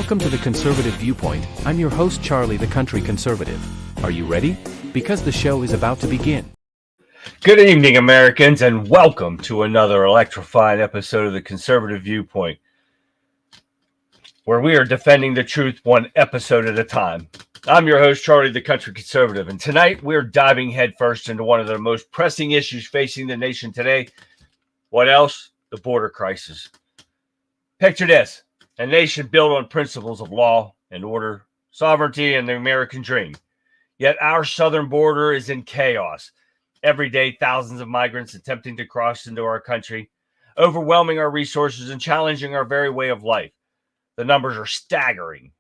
Welcome to the Conservative Viewpoint. I'm your host, Charlie, the Country Conservative. Are you ready? Because the show is about to begin. Good evening, Americans, and welcome to another electrifying episode of the Conservative Viewpoint, where we are defending the truth one episode at a time. I'm your host, Charlie, the Country Conservative, and tonight we're diving headfirst into one of the most pressing issues facing the nation today. What else? The border crisis. Picture this. A nation built on principles of law and order, sovereignty, and the American dream. Yet our southern border is in chaos. Every day, thousands of migrants attempting to cross into our country, overwhelming our resources and challenging our very way of life. The numbers are staggering.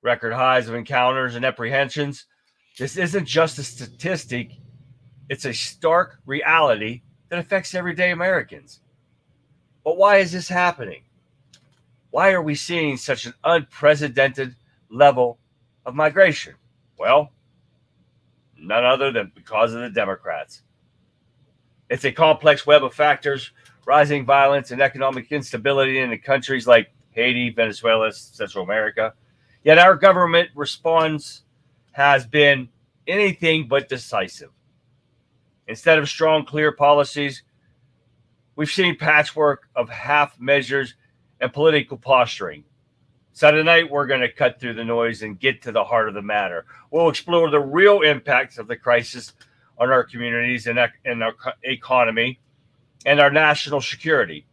Record highs of encounters and apprehensions. This isn't just a statistic. It's a stark reality that affects everyday Americans. But why is this happening? Why are we seeing such an unprecedented level of migration? Well, none other than because of the Democrats. It's a complex web of factors, rising violence and economic instability in countries like Haiti, Venezuela, Central America. Yet our government response has been anything but decisive. Instead of strong, clear policies, we've seen patchwork of half measures and political posturing. So tonight we're going to cut through the noise and get to the heart of the matter. We'll explore the real impacts of the crisis on our communities and our economy and our national security.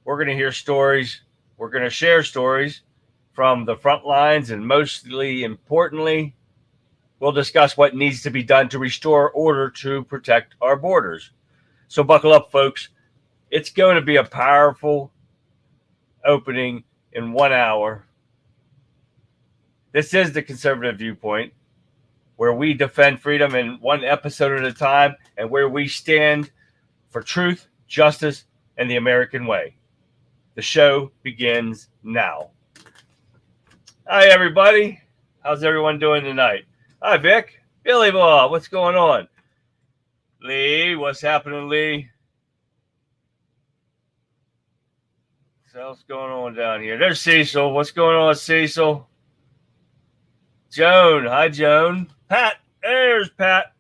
We're going to hear stories. We're going to share stories from the front lines, and mostly importantly, we'll discuss what needs to be done to restore order to protect our borders. So buckle up, folks. It's going to be a powerful opening in 1 hour. This is the Conservative Viewpoint, where we defend freedom in one episode at a time and where we stand for truth, justice, and the American way. The show begins now. Hi, everybody. How's everyone doing tonight? Hi, Vic. Billy Bob, what's going on? Lee, what's happening, Lee? What's going on down here? There's Cecil. What's going on, Cecil? Joan. Hi, Joan. Pat. There's Pat.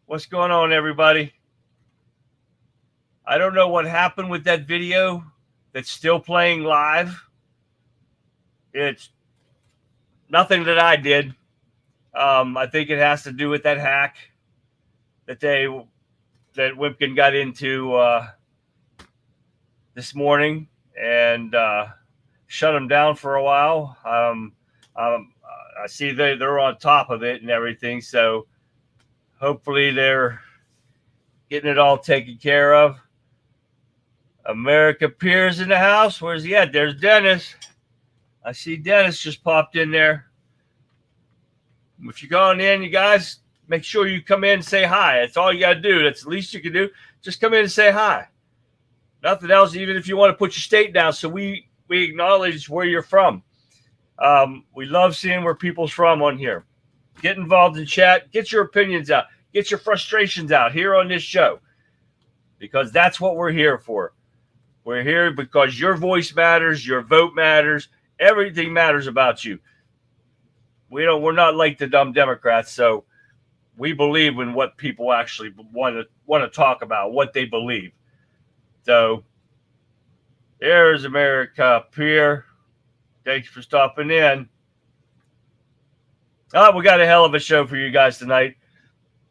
What's going on, everybody? I don't know what happened with that video that's still playing live. It's nothing that I did. I think it has to do with that hack that Wimpkin got into this morning and shut them down for a while. I see they're on top of it and everything, so hopefully they're getting it all taken care of. America Piers in the house. Where's he at? There's Dennis. I see Dennis just popped in there. If you're going in, you guys, make sure you come in and say hi. That's all you got to do. That's the least you can do. Just come in and say hi. Nothing else, even if you want to put your state down so we acknowledge where you're from. We love seeing where people's from on here. Get involved in chat. Get your opinions out. Get your frustrations out here on this show, because that's what we're here for. We're here because your voice matters. Your vote matters. Everything matters about you. We're not like the dumb Democrats, so we believe in what people actually want to talk about, what they believe. So there's America Pier. Thanks for stopping in. We got a hell of a show for you guys tonight.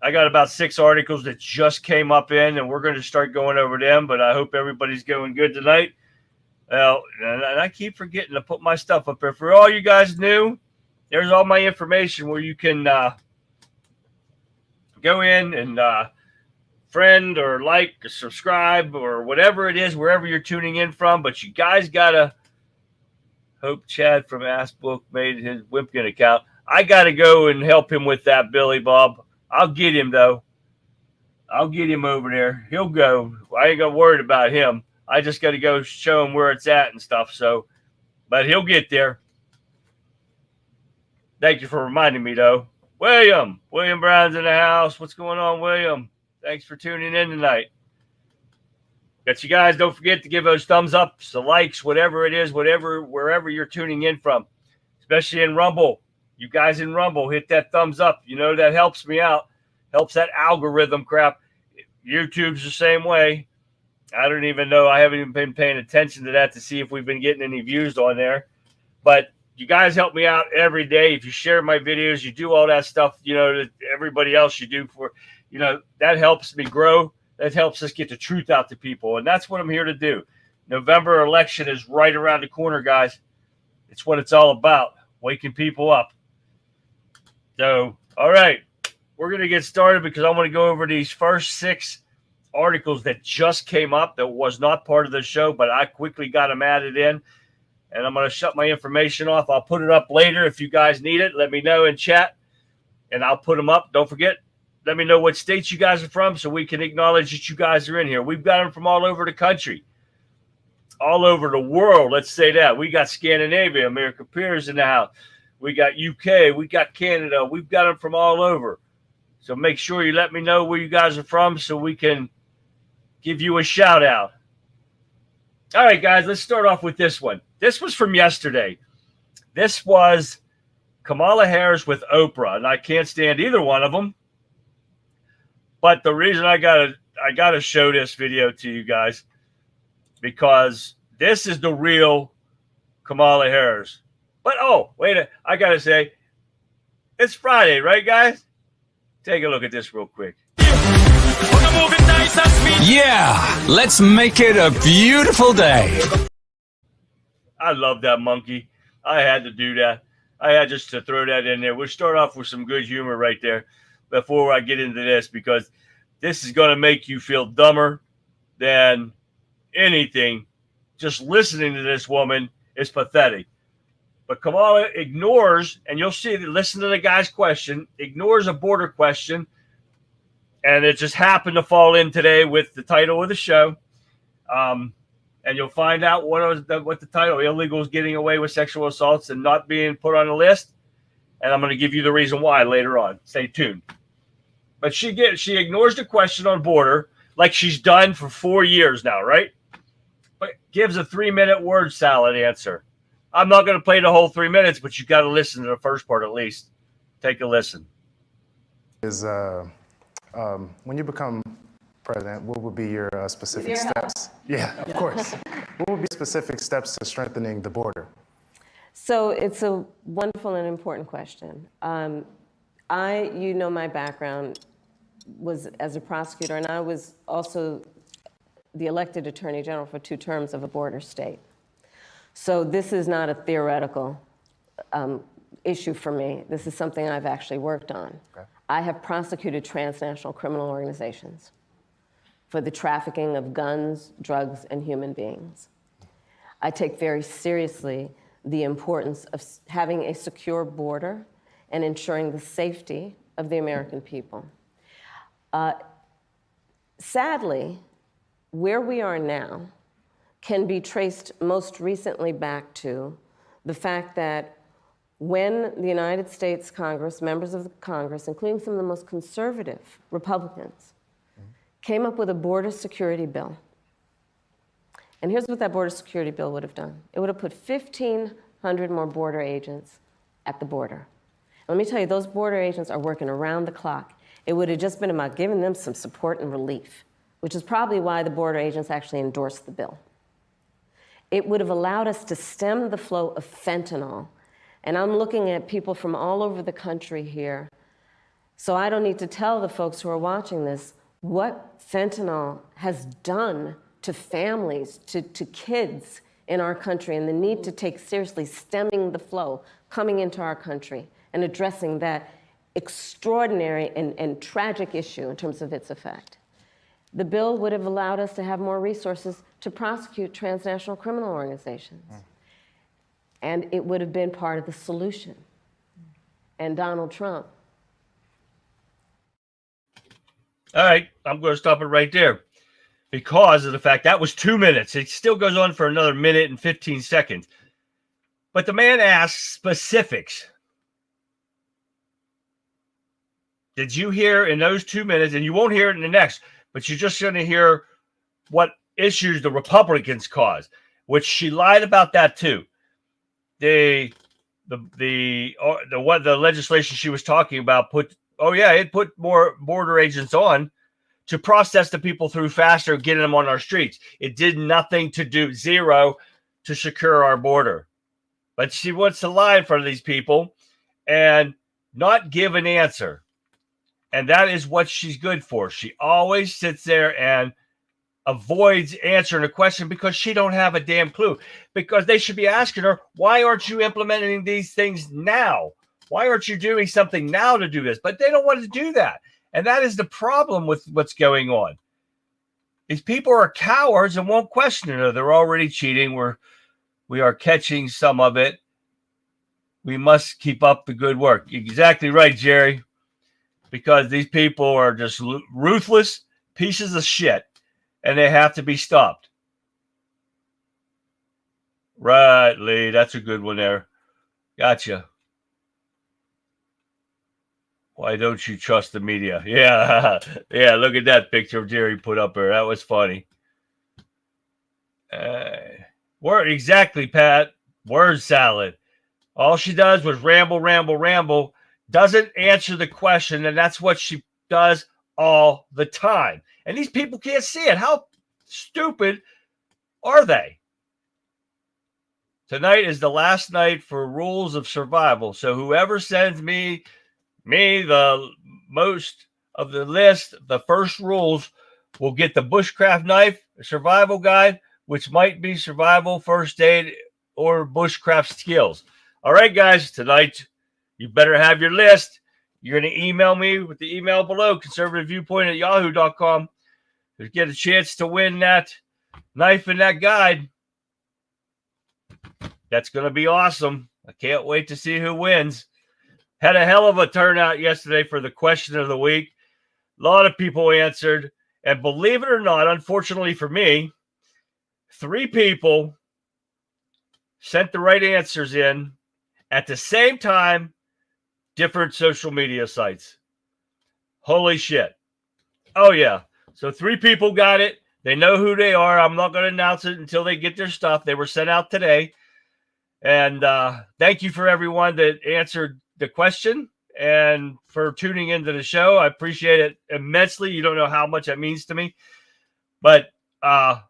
I got about 6 articles that just came up in, and we're going to start going over them, but I hope everybody's going good tonight. Well, and I keep forgetting to put my stuff up there. For all you guys new, there's all my information where you can go in and friend or like or subscribe or whatever it is, wherever you're tuning in from. But you guys got to hope Chad from Askbook made his Wimpkin account. I got to go and help him with that, Billy Bob. I'll get him, though. I'll get him over there. He'll go. I ain't going to worry about him. I just got to go show him where it's at and stuff. So, but he'll get there. Thank you for reminding me, though. William Brown's in the house. What's going on, William? Thanks for tuning in tonight. But you guys don't forget to give those thumbs ups, the likes, whatever it is, wherever you're tuning in from, especially in Rumble. You guys in Rumble, hit that thumbs up. You know, that helps me out, helps that algorithm crap. YouTube's the same way. I don't even know. I haven't even been paying attention to that to see if we've been getting any views on there. But you guys help me out every day. If you share my videos, you do all that stuff, you know, that everybody else you do for, you know, that helps me grow. That helps us get the truth out to people. And that's what I'm here to do. November election is right around the corner, guys. It's what it's all about, waking people up. So, all right, we're going to get started because I want to go over these first 6 articles that just came up that was not part of the show, but I quickly got them added in. And I'm going to shut my information off. I'll put it up later if you guys need it. Let me know in chat, and I'll put them up. Don't forget, let me know what states you guys are from so we can acknowledge that you guys are in here. We've got them from all over the country, all over the world. Let's say that. We got Scandinavia, America Piers in the house. We got UK. We got Canada. We've got them from all over. So make sure you let me know where you guys are from so we can give you a shout out. All right, guys, let's start off with this one. This was from yesterday. This was Kamala Harris with Oprah, and I can't stand either one of them. But the reason I gotta show this video to you guys because this is the real Kamala Harris. But oh, wait, I gotta say, it's Friday, right, guys? Take a look at this real quick. Yeah, let's make it a beautiful day. I love that monkey. I had to do that. I had just to throw that in there. We'll start off with some good humor right there before I get into this, because this is going to make you feel dumber than anything. Just listening to this woman is pathetic. But Kamala ignores, and you'll see that, listen to the guy's question, ignores a border question, and it just happened to fall in today with the title of the show. And you'll find out what the title, illegals getting away with sexual assaults and not being put on a list. And I'm going to give you the reason why later on. Stay tuned. But she ignores the question on border like she's done for 4 years now, right? But gives a 3-minute word salad answer. I'm not going to play the whole 3 minutes, but you got to listen to the first part at least. Take a listen. When you become president, what would be your specific steps? Yeah, of course. What would be specific steps to strengthening the border? So it's a wonderful and important question. You know, my background was as a prosecutor, and I was also the elected attorney general for 2 terms of a border state. So this is not a theoretical issue for me. This is something I've actually worked on. Okay. I have prosecuted transnational criminal organizations for the trafficking of guns, drugs, and human beings. I take very seriously the importance of having a secure border and ensuring the safety of the American people. Sadly, where we are now can be traced most recently back to the fact that when the United States Congress, members of the Congress, including some of the most conservative Republicans, came up with a border security bill. And here's what that border security bill would have done. It would have put 1,500 more border agents at the border. Let me tell you, those border agents are working around the clock. It would have just been about giving them some support and relief, which is probably why the border agents actually endorsed the bill. It would have allowed us to stem the flow of fentanyl. And I'm looking at people from all over the country here, so I don't need to tell the folks who are watching this what fentanyl has done to families, to kids in our country, and the need to take seriously stemming the flow coming into our country and addressing that extraordinary and tragic issue in terms of its effect. The bill would have allowed us to have more resources to prosecute transnational criminal organizations. And it would have been part of the solution. And Donald Trump. All right, I'm going to stop it right there because of the fact that was 2 minutes. It still goes on for another minute and 15 seconds. But the man asks specifics. Did you hear in those 2 minutes, and you won't hear it in the next, but you're just going to hear what issues the Republicans caused, which she lied about that too. The legislation she was talking about it put more border agents on to process the people through faster, getting them on our streets. It did nothing to do, zero, to secure our border. But she wants to lie in front of these people and not give an answer. And that is what she's good for. She always sits there and avoids answering a question because she don't have a damn clue. Because they should be asking her, why aren't you implementing these things now? Why aren't you doing something now to do this? But they don't want to do that. And that is the problem with what's going on. These people are cowards and won't question it. They're already cheating. We are catching some of it. We must keep up the good work. Exactly right, Jerry. Because these people are just ruthless pieces of shit. And they have to be stopped. Right, Lee. That's a good one there. Gotcha. Why don't you trust the media? Yeah. Yeah, look at that picture Jerry put up there. That was funny. Exactly, Pat. Word salad. All she does was ramble. Doesn't answer the question, and that's what she does all the time. And these people can't see it. How stupid are they? Tonight is the last night for rules of survival. So whoever sends me the most of the list, the first rules, will get the bushcraft knife, survival guide, which might be survival, first aid, or bushcraft skills. All right, guys, tonight you better have your list. You're going to email me with the email below, conservativeviewpoint@yahoo.com, to get a chance to win that knife and that guide. That's going to be awesome. I can't wait to see who wins. Had a hell of a turnout yesterday for the question of the week. A lot of people answered. And believe it or not, unfortunately for me, 3 people sent the right answers in at the same time, different social media sites. Holy shit. Oh, yeah. So 3 people got it. They know who they are. I'm not going to announce it until they get their stuff. They were sent out today. And thank you for everyone that answered the question and for tuning into the show. I appreciate it immensely. You don't know how much that means to me. But I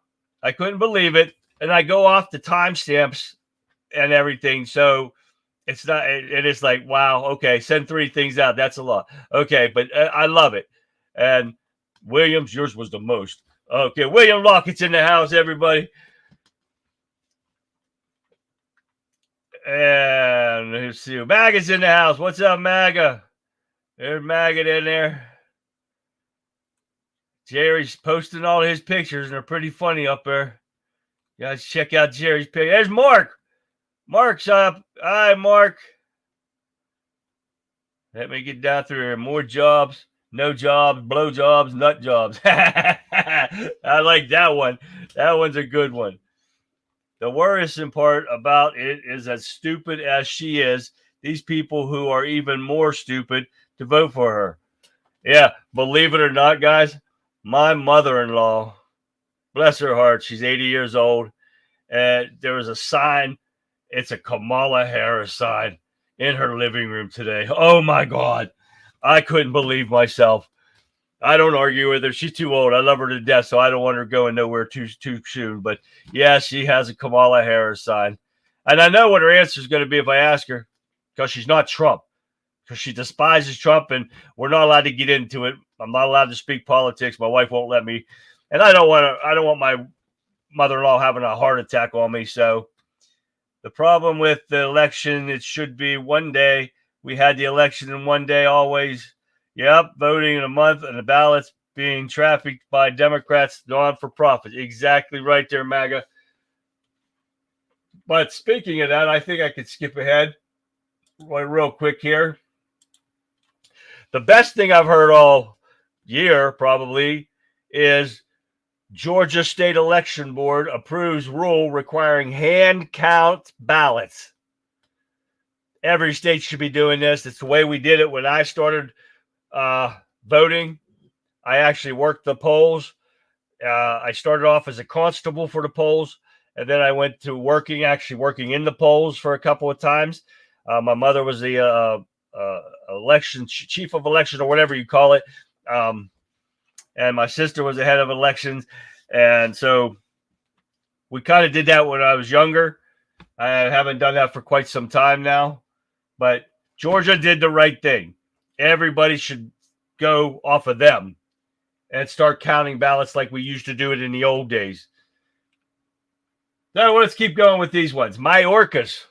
couldn't believe it. And I go off the timestamps and everything. So it's not, it is like, wow, okay, send 3 things out. That's a lot. Okay, but I love it. And Williams, yours was the most. Okay, William Lockett's in the house, everybody. And let's see, Maga's in the house. What's up, Maga? There's Maga in there. Jerry's posting all his pictures, and they're pretty funny up there. You guys check out Jerry's picture. There's Mark. Mark's up. Hi, Mark. Let me get down through here. More jobs, no jobs, blow jobs, nut jobs. I like that one. That one's a good one. The worrisome part about it is, as stupid as she is, these people who are even more stupid to vote for her. Yeah, believe it or not, guys, my mother-in-law, bless her heart, she's 80 years old, and there was a sign. It's a Kamala Harris sign in her living room today. Oh, my God. I couldn't believe myself. I don't argue with her. She's too old. I love her to death, so I don't want her going nowhere too soon. But, yeah, she has a Kamala Harris sign. And I know what her answer is going to be if I ask her, because she's not Trump, because she despises Trump, and we're not allowed to get into it. I'm not allowed to speak politics. My wife won't let me. And I don't want my mother-in-law having a heart attack on me. So the problem with the election, it should be one day. We had the election in one day always. Yep, voting in a month and the ballots being trafficked by Democrats, non-for-profit. Exactly right there, MAGA. But speaking of that, I think I could skip ahead real quick here. The best thing I've heard all year probably is Georgia State Election Board approves rule requiring hand count ballots. Every state should be doing this. It's the way we did it when I started voting. I actually worked the polls. I started off as a constable for the polls, and then I went to working in the polls for a couple of times. My mother was the election chief of election, or whatever you call it, and my sister was the head of elections, and so we kind of did that when I was younger. I haven't done that for quite some time now, but Georgia did the right thing. Everybody should go off of them and start counting ballots like we used to do it in the old days. Now, let's keep going with these ones. Mayorkas.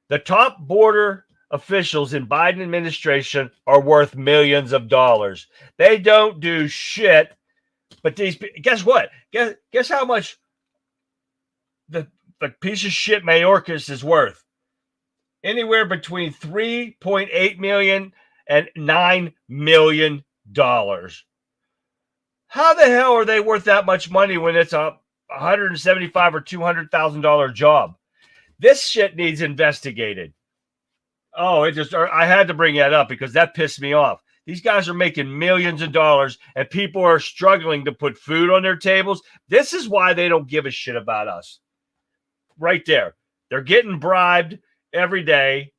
The top border officials in Biden administration are worth millions of dollars. They don't do shit, but guess what? Guess how much the piece of shit Mayorkas is worth? Anywhere between $3.8 million and $9 million. How the hell are they worth that much money when it's a $175,000 or $200,000 job? This shit needs investigated. Oh, I had to bring that up because that pissed me off. These guys are making millions of dollars and people are struggling to put food on their tables. This is why they don't give a shit about us. Right there. They're getting bribed every day.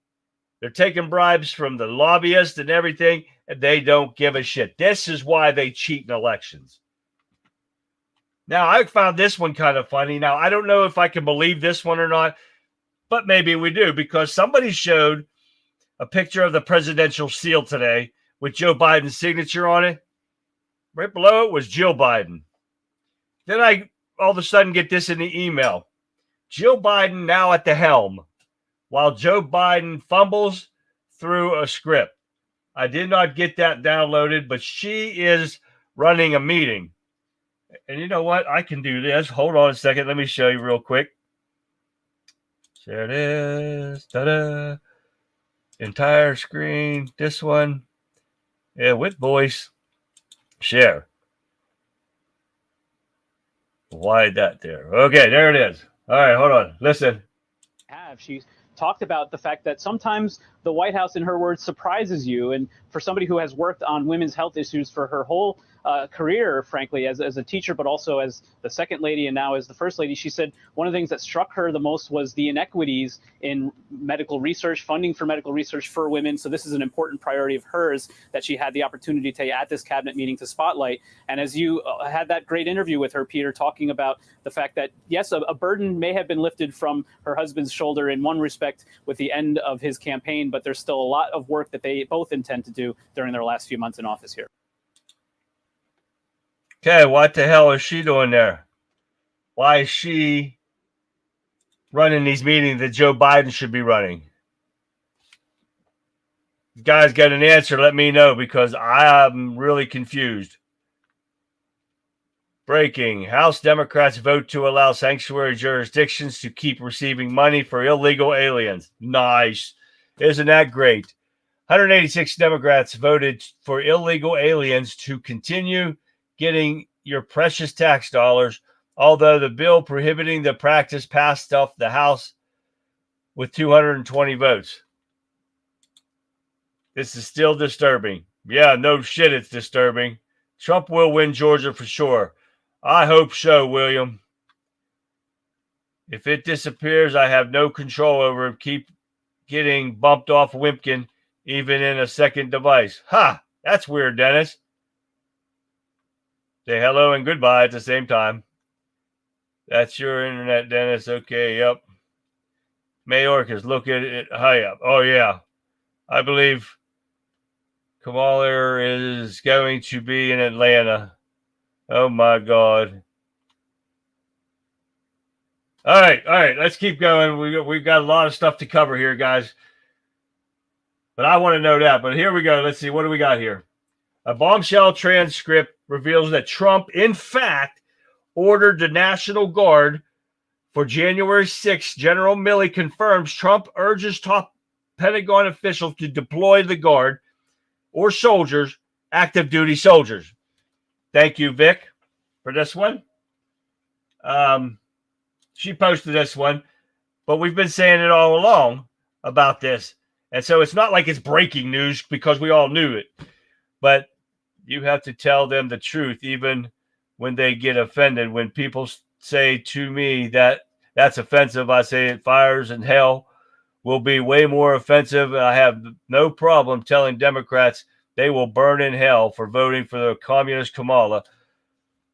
They're taking bribes from the lobbyists and everything, and they don't give a shit. This is why they cheat in elections. Now, I found this one kind of funny. Now, I don't know if I can believe this one or not, but maybe we do, because somebody showed a picture of the presidential seal today with Joe Biden's signature on it. Right below it was Jill Biden. Then I all of a sudden get this in the email. Jill Biden now at the helm, while Joe Biden fumbles through a script. I did not get that downloaded, but she is running a meeting. And you know what? I can do this. Hold on a second. Let me show you real quick. There it is. Ta-da. Entire screen. This one. Yeah, with voice. Share. Why that there? Okay, there it is. All right, hold on. Listen. She's talked about the fact that sometimes the White House, in her words, surprises you. And for somebody who has worked on women's health issues for her whole career, frankly, as a teacher, but also as the second lady and now as the first lady, she said one of the things that struck her the most was the inequities in medical research, funding for medical research for women. So this is an important priority of hers that she had the opportunity to at this cabinet meeting to spotlight. And as you had that great interview with her, Peter, talking about the fact that, yes, a burden may have been lifted from her husband's shoulder in one respect with the end of his campaign, but there's still a lot of work that they both intend to do during their last few months in office here. Okay, what the hell is she doing there? Why is she running these meetings that Joe Biden should be running? You guys got an answer, let me know, because I am really confused. Breaking. House Democrats vote to allow sanctuary jurisdictions to keep receiving money for illegal aliens. Nice. Isn't that great? 186 Democrats voted for illegal aliens to continue getting your precious tax dollars, although the bill prohibiting the practice passed off the House with 220 votes. This is still disturbing. Yeah, no shit, it's disturbing. Trump will win Georgia for sure. I hope so, William. If it disappears, I have no control over it. Keep getting bumped off Wimpkin, even in a second device. Ha! That's weird, Dennis. Say hello and goodbye at the same time. That's your internet, Dennis. Okay, yep. Mayorkas, look at it. Hi up. Oh, yeah. I believe Kamala is going to be in Atlanta. Oh, my God. All right. Let's keep going. We've got a lot of stuff to cover here, guys. But I want to know that. But here we go. Let's see. What do we got here? A bombshell transcript reveals that Trump, in fact, ordered the National Guard for January 6th. General Milley confirms Trump urges top Pentagon officials to deploy the Guard or soldiers, active duty soldiers. Thank you, Vic, for this one. She posted this one, but we've been saying it all along about this. And so it's not like it's breaking news because we all knew it. But you have to tell them the truth, even when they get offended. When people say to me that that's offensive, I say it fires in hell will be way more offensive. I have no problem telling Democrats they will burn in hell for voting for the communist Kamala.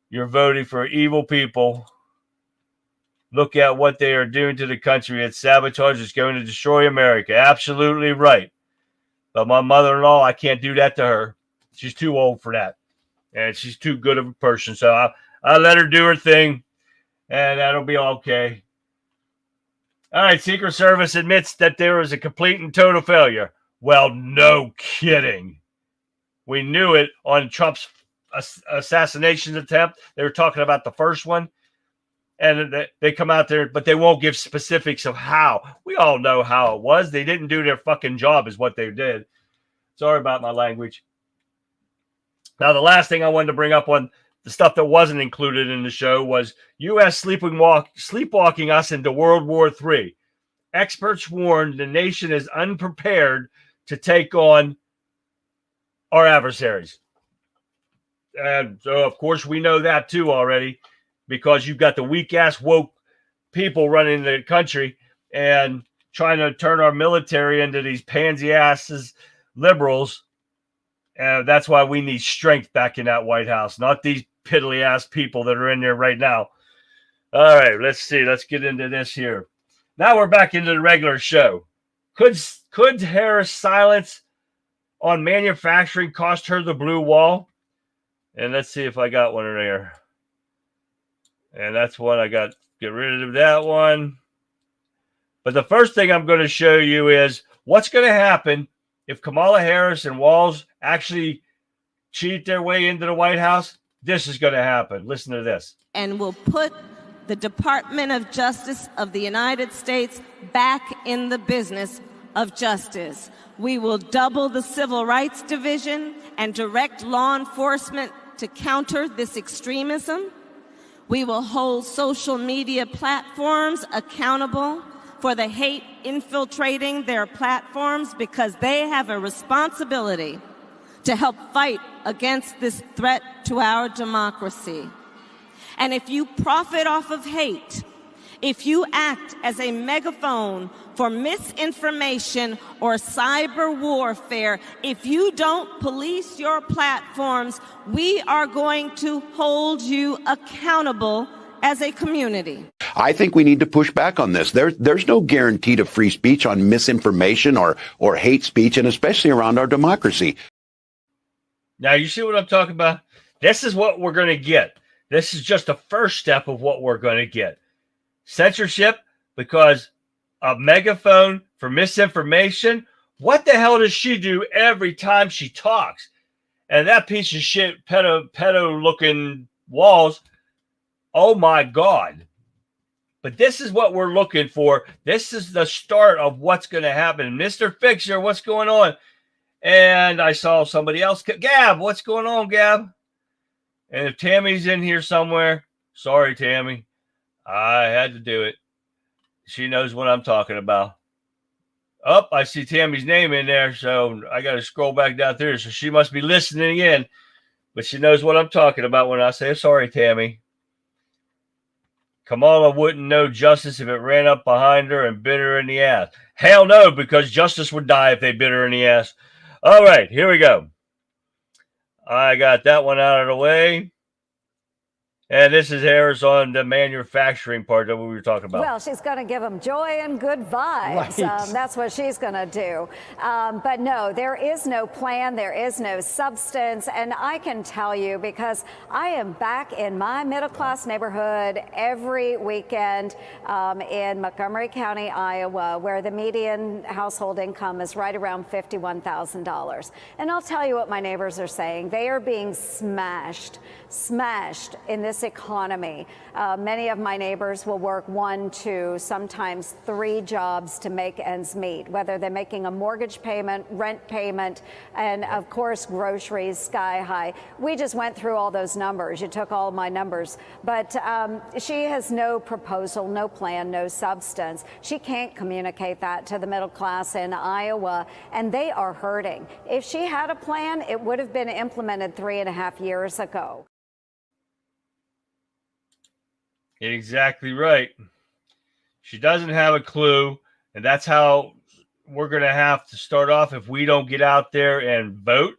You're voting for evil people. Look at what they are doing to the country. It's sabotage. It's going to destroy America. Absolutely right. But my mother-in-law, I can't do that to her. She's too old for that. And she's too good of a person. So I let her do her thing, and that'll be okay. All right, Secret Service admits that there was a complete and total failure. Well, no kidding. We knew it on Trump's assassination attempt. They were talking about the first one. And they come out there, but they won't give specifics of how. We all know how it was. They didn't do their fucking job is what they did. Sorry about my language. Now, the last thing I wanted to bring up on the stuff that wasn't included in the show was U.S. sleepwalking us into World War III. Experts warn the nation is unprepared to take on our adversaries. And so, of course, we know that too already, because you've got the weak-ass woke people running the country and trying to turn our military into these pansy-asses liberals. And that's why we need strength back in that White House, not these piddly-ass people that are in there right now. All right, let's see. Let's get into this here. Now we're back into the regular show. Could Harris' silence on manufacturing cost her the blue wall? And let's see if I got one in there. And that's one I got. Get rid of that one. But the first thing I'm going to show you is what's going to happen if Kamala Harris and Walz actually cheat their way into the White House. This is going to happen. Listen to this. And will put the Department of Justice of the United States back in the business of justice. We will double the Civil Rights Division and direct law enforcement to counter this extremism. We will hold social media platforms accountable for the hate infiltrating their platforms, because they have a responsibility to help fight against this threat to our democracy. And if you profit off of hate, if you act as a megaphone for misinformation or cyber warfare, if you don't police your platforms, we are going to hold you accountable as a community. I think we need to push back on this. There's no guarantee to free speech on misinformation or hate speech, and especially around our democracy. Now, you see what I'm talking about? This is what we're going to get. This is just the first step of what we're going to get. Censorship, because a megaphone for misinformation. What the hell does she do every time she talks? And that piece of shit, pedo-looking Walz, oh my God. But this is what we're looking for. This is the start of what's going to happen. Mr. Fixer, what's going on? And I saw somebody else. Gab, what's going on, Gab? And if Tammy's in here somewhere, sorry, Tammy. I had to do it. She knows what I'm talking about. Oh, I see Tammy's name in there, so I got to scroll back down through. So she must be listening in, but she knows what I'm talking about when I say, sorry, Tammy. Kamala wouldn't know justice if it ran up behind her and bit her in the ass. Hell no, because justice would die if they bit her in the ass. All right, here we go. I got that one out of the way. And this is Harris on the manufacturing part that we were talking about. Well, she's going to give them joy and good vibes. Right. That's what she's going to do. But no, there is no plan. There is no substance. And I can tell you, because I am back in my middle-class neighborhood every weekend in Montgomery County, Iowa, where the median household income is right around $51,000. And I'll tell you what my neighbors are saying. They are being smashed in this economy. Many of my neighbors will work 1, 2, sometimes 3 jobs to make ends meet, whether they're making a mortgage payment, rent payment, and of course groceries sky high. We just went through all those numbers. You took all my numbers, but she has no proposal, no plan, no substance. She can't communicate that to the middle class in Iowa, and they are hurting. If she had a plan, it would have been implemented 3.5 years ago. Exactly right. She doesn't have a clue, and that's how we're going to have to start off if we don't get out there and vote.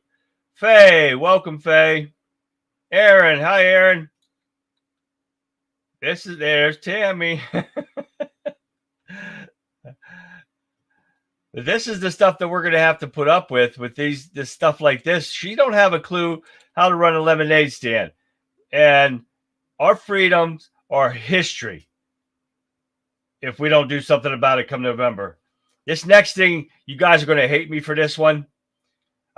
Faye, welcome, Faye. Aaron, hi, Aaron. There's Tammy. This is the stuff that we're going to have to put up with this stuff like this. She don't have a clue how to run a lemonade stand. And our freedoms are history if we don't do something about it come November. This next thing, you guys are going to hate me for this one,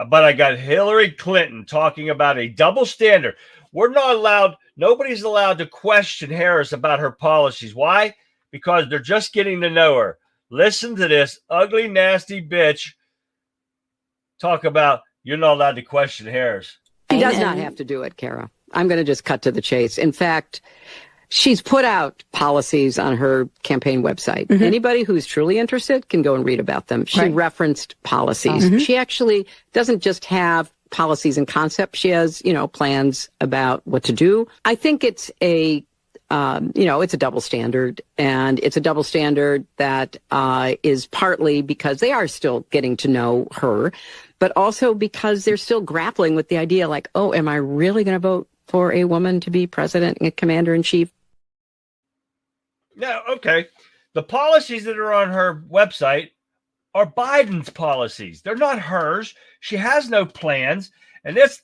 but I got Hillary Clinton talking about a double standard. We're not allowed, nobody's allowed to question Harris about her policies. Why? Because they're just getting to know her. Listen to this ugly, nasty bitch talk about you're not allowed to question Harris. She does not have to do it, Kara. I'm going to just cut to the chase. In fact, she's put out policies on her campaign website. Mm-hmm. Anybody who's truly interested can go and read about them. She referenced policies. Mm-hmm. She actually doesn't just have policies and concepts. She has, plans about what to do. I think it's it's a double standard, and it's a double standard that is partly because they are still getting to know her, but also because they're still grappling with the idea like, oh, am I really going to vote for a woman to be president and commander-in-chief? No, okay. The policies that are on her website are Biden's policies. They're not hers. She has no plans. And this,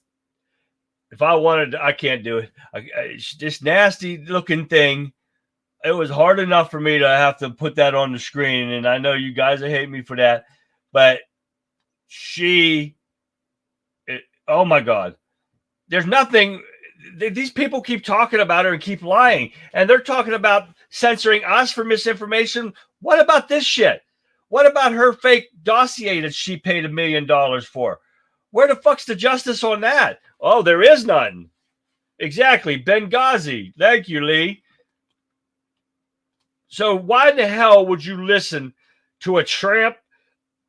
if I wanted to, I can't do it. This nasty looking thing, it was hard enough for me to have to put that on the screen. And I know you guys hate me for that. But oh my God. There's nothing. These people keep talking about her and keep lying. And they're talking about censoring us for misinformation. What about this shit? What about her fake dossier that she paid $1 million for? Where the fuck's the justice on that? Oh, there is none. Exactly. Benghazi. Thank you, Lee. So why the hell would you listen to a tramp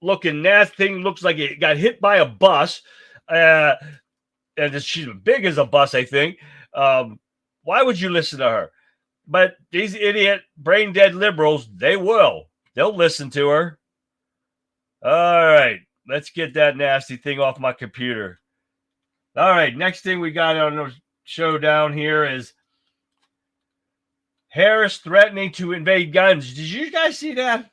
looking nasty thing? Looks like it got hit by a bus. And she's big as a bus, I think. Why would you listen to her? But these idiot, brain-dead liberals, they'll listen to her. All right, let's get that nasty thing off my computer. All right, next thing we got on the show down here is Harris threatening to invade guns. Did you guys see that?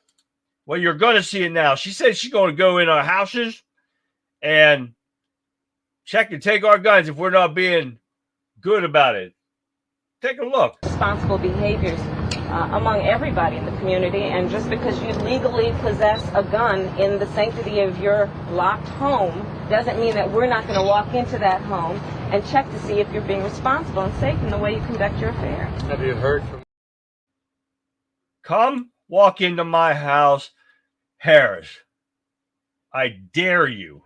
Well, you're going to see it now. She said she's going to go in our houses and check and take our guns if we're not being good about it. Take a look. Responsible behaviors among everybody in the community, and just because you legally possess a gun in the sanctity of your locked home doesn't mean that we're not going to walk into that home and check to see if you're being responsible and safe in the way you conduct your affairs. Have you heard from? Come walk into my house, Harris. I dare you.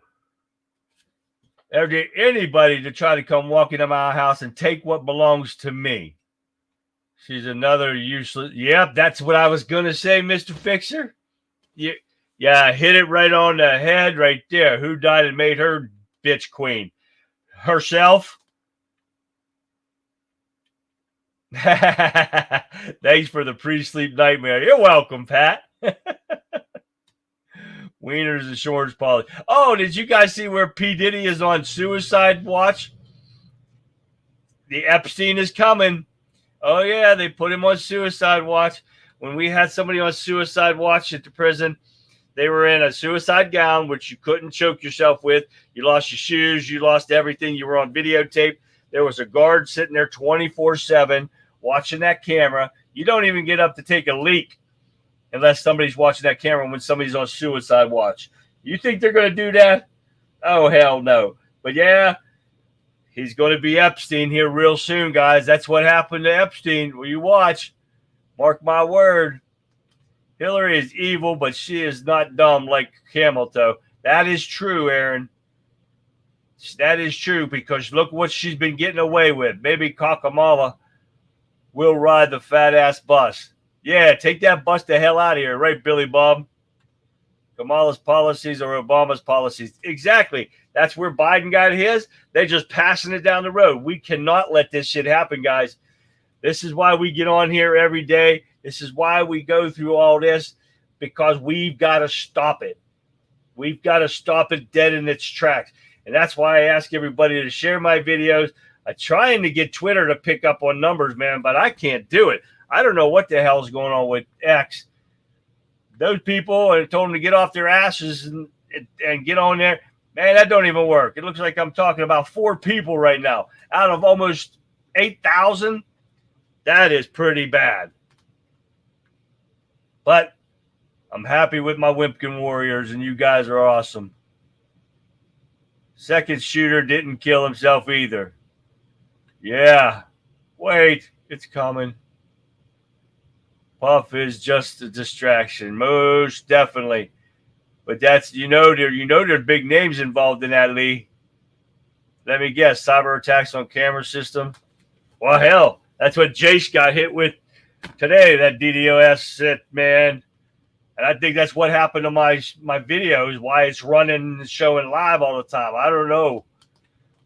Anybody to try to come walk into my house and take what belongs to me. She's another useless. Yep, that's what I was going to say, Mr. Fixer. Yeah, hit it right on the head right there. Who died and made her bitch queen? Herself? Thanks for the pre-sleep nightmare. You're welcome, Pat. Wieners and shorts policy. Oh, did you guys see where P. Diddy is on suicide watch? The Epstein is coming. Oh, yeah, they put him on suicide watch. When we had somebody on suicide watch at the prison, they were in a suicide gown, which you couldn't choke yourself with. You lost your shoes. You lost everything. You were on videotape. There was a guard sitting there 24/7 watching that camera. You don't even get up to take a leak unless somebody's watching that camera when somebody's on suicide watch. You think they're going to do that? Oh, hell no. But yeah, he's going to be Epstein here real soon, guys. That's what happened to Epstein. Will you watch? Mark my word. Hillary is evil, but she is not dumb like camel toe. That is true, Aaron. That is true, because look what she's been getting away with. Maybe Kakamala will ride the fat-ass bus. Yeah, take that bus the hell out of here, right, Billy Bob? Kamala's policies or Obama's policies. Exactly. That's where Biden got his. They're just passing it down the road. We cannot let this shit happen, guys. This is why we get on here every day. This is why we go through all this, because we've got to stop it. We've got to stop it dead in its tracks. And that's why I ask everybody to share my videos. I'm trying to get Twitter to pick up on numbers, man, but I can't do it. I don't know what the hell's going on with X. Those people, I told them to get off their asses and get on there. Man, that don't even work. It looks like I'm talking about 4 people right now out of almost 8,000. That is pretty bad. But I'm happy with my Wimpkin Warriors, and you guys are awesome. Second shooter didn't kill himself either. Yeah. Wait, it's coming. Puff is just a distraction, most definitely. But that's, there's big names involved in that, Lee. Let me guess, cyber attacks on camera system. Well, hell, that's what Jace got hit with today, that DDoS shit, man. And I think that's what happened to my videos, why it's running and showing live all the time. I don't know.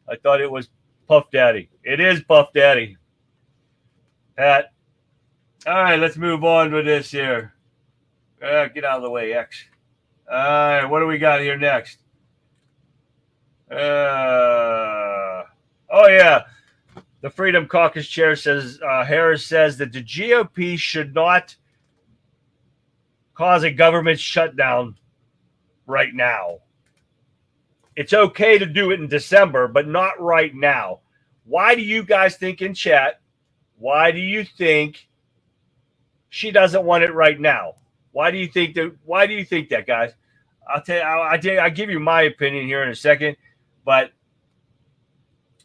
I thought it was Puff Daddy. It is Puff Daddy. Pat. All right, let's move on with this here. Get out of the way, X. All right, what do we got here next? Oh, yeah. The Freedom Caucus chair says, Harris says that the GOP should not cause a government shutdown right now. It's okay to do it in December, but not right now. Why do you guys think in chat? Why do you think she doesn't want it right now? Why do you think that? Why do you think that, guys? I'll give you my opinion here in a second, but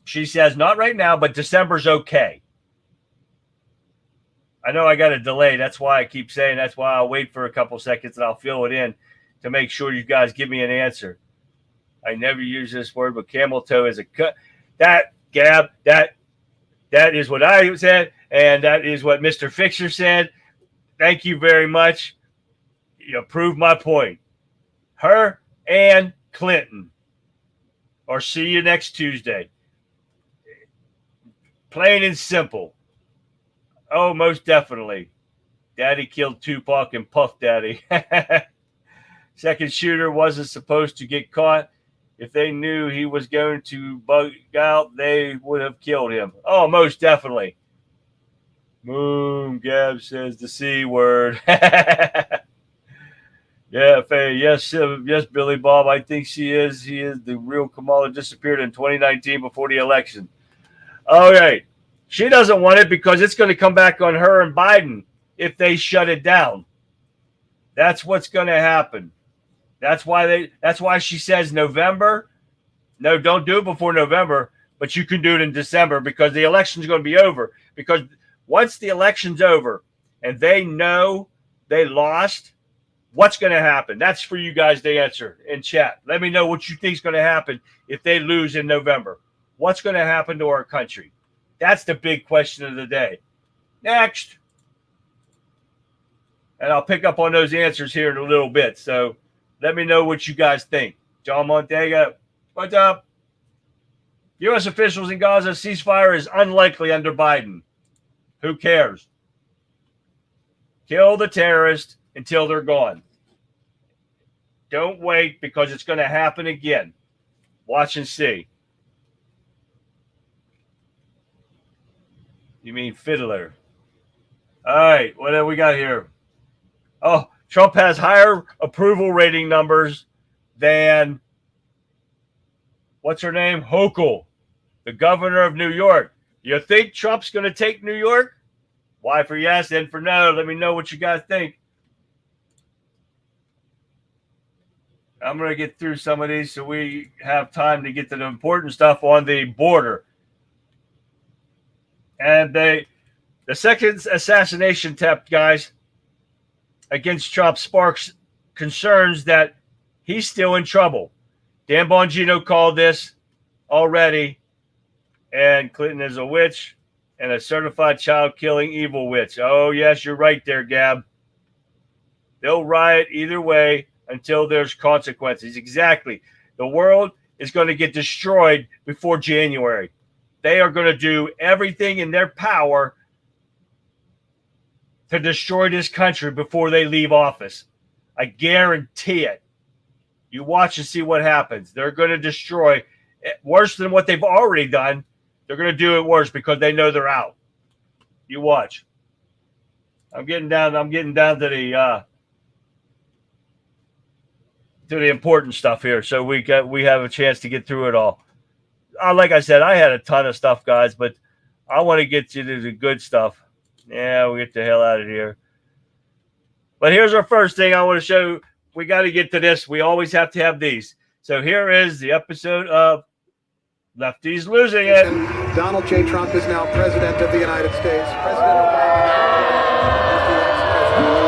she says not right now, but December's okay. I know I got a delay. That's why I keep saying. That's why I'll wait for a couple seconds and I'll fill it in to make sure you guys give me an answer. I never use this word, but camel toe is a cut. That, Gab, that is what I said, and that is what Mr. Fixer said. Thank you very much. You proved my point. Her and Clinton. Or see you next Tuesday. Plain and simple. Oh, most definitely. Daddy killed Tupac and Puff Daddy. Second shooter wasn't supposed to get caught. If they knew he was going to bug out, they would have killed him. Oh, most definitely. Moon, Gab says the C word. Yeah, Faye, yes, Billy Bob. I think she is. He is the real Kamala. Disappeared in 2019 before the election. All right. She doesn't want it because it's going to come back on her and Biden if they shut it down. That's what's going to happen. That's why she says November. No, don't do it before November, but you can do it in December because the election's going to be over. Because once the election's over and they know they lost, what's going to happen? That's for you guys to answer in chat. Let me know what you think is going to happen if they lose in November. What's going to happen to our country? That's the big question of the day. Next. And I'll pick up on those answers here in a little bit. So let me know what you guys think. John Montega, what's up? U.S. officials in Gaza ceasefire is unlikely under Biden. Who cares? Kill the terrorists until they're gone. Don't wait because it's going to happen again. Watch and see. You mean fiddler. All right, what do we got here? Oh, Trump has higher approval rating numbers than, what's her name? Hochul, the governor of New York. You think Trump's going to take New York? Y for yes, N for no. Let me know what you guys think. I'm going to get through some of these so we have time to get to the important stuff on the border. And the second assassination attempt, guys, against Trump sparks concerns that he's still in trouble. Dan Bongino called this already, and Clinton is a witch and a certified child-killing evil witch. Oh, yes, you're right there, Gab. They'll riot either way until there's consequences. Exactly. The world is going to get destroyed before January. They are going to do everything in their power to destroy this country before they leave office. I guarantee it. You watch and see what happens. They're going to destroy it worse than what they've already done. They're going to do it worse because they know they're out. You watch. I'm getting down to the important stuff here, so we have a chance to get through it all. Like I said, I had a ton of stuff, guys, but I want to get you to the good stuff. Yeah, we'll get the hell out of here. But here's our first thing I want to show. We got to get to this. We always have to have these. So here is the episode of Lefties Losing It. Donald J. Trump is now president of the United States. President Obama is the ex-president.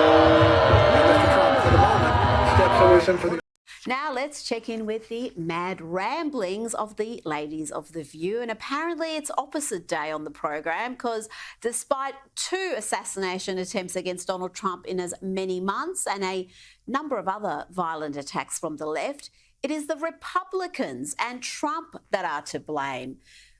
And Mr. Trump, for the moment, steps away from the... Now let's check in with the mad ramblings of the ladies of The View. And apparently it's opposite day on the program because despite 2 assassination attempts against Donald Trump in as many months and a number of other violent attacks from the left, it is the Republicans and Trump that are to blame.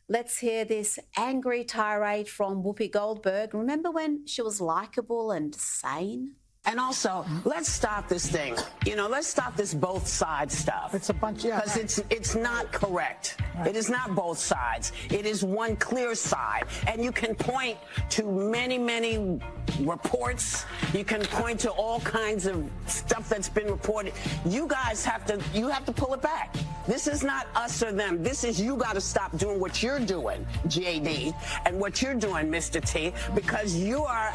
Let's hear this angry tirade from Whoopi Goldberg. Remember when she was likable and sane? And also, let's stop this thing. Let's stop this both sides stuff. It's a bunch of... Because it's not correct. Right. It is not both sides. It is one clear side. And you can point to many, many reports. You can point to all kinds of stuff that's been reported. You guys have to pull it back. This is not us or them. This is you got to stop doing what you're doing, JD, and what you're doing, Mr. T, because you are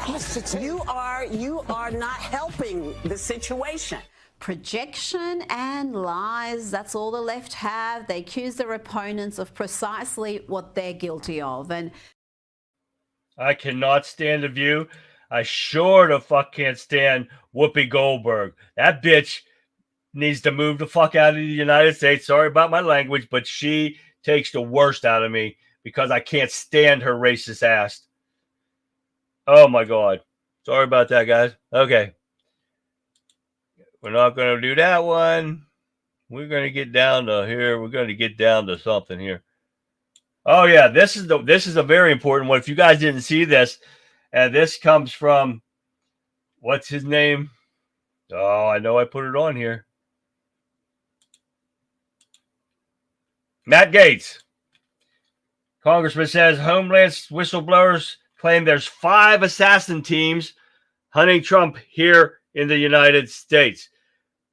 not helping the situation. Projection and lies, that's all the left have. They accuse their opponents of precisely what they're guilty of. And I cannot stand The View. I sure the fuck can't stand Whoopi Goldberg. That bitch needs to move the fuck out of the United States. Sorry about my language, but she takes the worst out of me because I can't stand her racist ass. Oh my God. Sorry about that, guys. Okay. We're not going to do that one. We're going to get down to here. We're going to get down to something here. Oh yeah, this is a very important one. If you guys didn't see this, and this comes from, what's his name? Oh, I know I put it on here. Matt Gaetz. Congressman says Homeland whistleblowers claim there's 5 assassin teams hunting Trump here in the United States.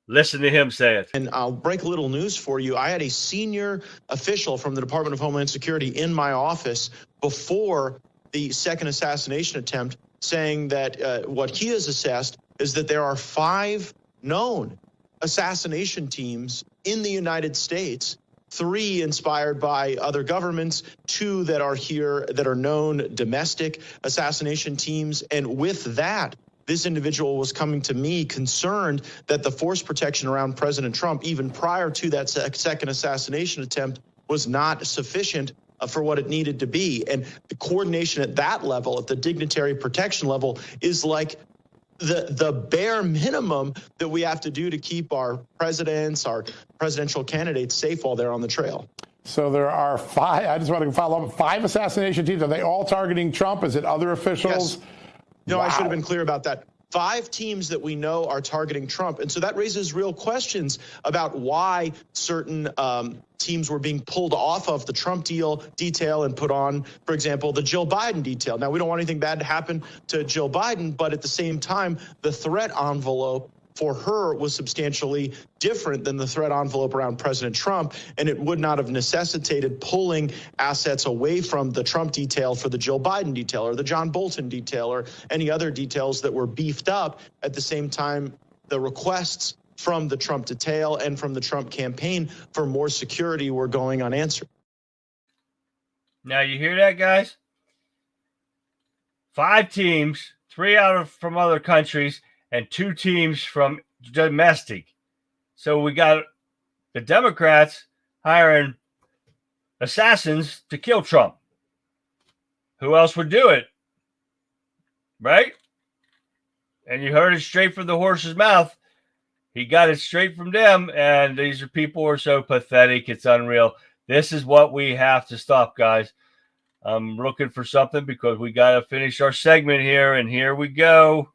Listen to him say it. And I'll break a little news for you. I had a senior official from the Department of Homeland Security in my office before the second assassination attempt saying that what he has assessed is that there are 5 known assassination teams in the United States, 3 inspired by other governments, 2 that are here that are known domestic assassination teams. And with that, this individual was coming to me concerned that the force protection around President Trump, even prior to that second assassination attempt, was not sufficient for what it needed to be. And the coordination at that level, at the dignitary protection level, is like the bare minimum that we have to do to keep our presidents, our presidential candidates safe while they're on the trail. So there are 5, I just want to follow up, 5 assassination teams. Are they all targeting Trump? Is it other officials? Yes. No, wow. I should have been clear about that. 5 teams that we know are targeting Trump. And so that raises real questions about why certain teams were being pulled off of the Trump detail and put on, for example, the Jill Biden detail. Now, we don't want anything bad to happen to Jill Biden, but at the same time, the threat envelope for her was substantially different than the threat envelope around President Trump, and it would not have necessitated pulling assets away from the Trump detail for the Jill Biden detail or the John Bolton detail or any other details that were beefed up. At the same time, the requests from the Trump detail and from the Trump campaign for more security were going unanswered. Now you hear that, guys? 5 teams, 3 from other countries, and 2 teams from domestic. So we got the Democrats hiring assassins to kill Trump. Who else would do it? Right? And you heard it straight from the horse's mouth. He got it straight from them, and these are people who are so pathetic, it's unreal. This is what we have to stop, guys. I'm looking for something because we got to finish our segment here, and here we go.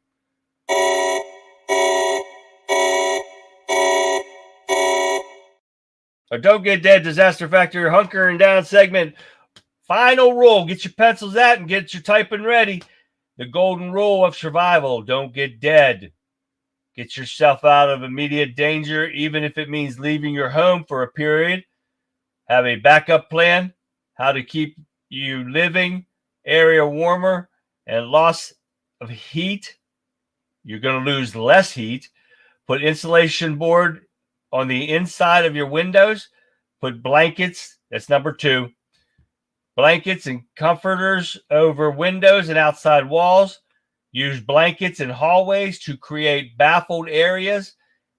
Our Don't Get Dead Disaster Factor hunkering down segment. Final rule. Get your pencils out and get your typing ready. The golden rule of survival. Don't get dead. Get yourself out of immediate danger, even if it means leaving your home for a period. Have a backup plan. How to keep you living area warmer and loss of heat. You're going to lose less heat. Put insulation board on the inside of your windows. Put blankets. That's number 2. Blankets and comforters over windows and outside walls. Use blankets in hallways to create baffled areas.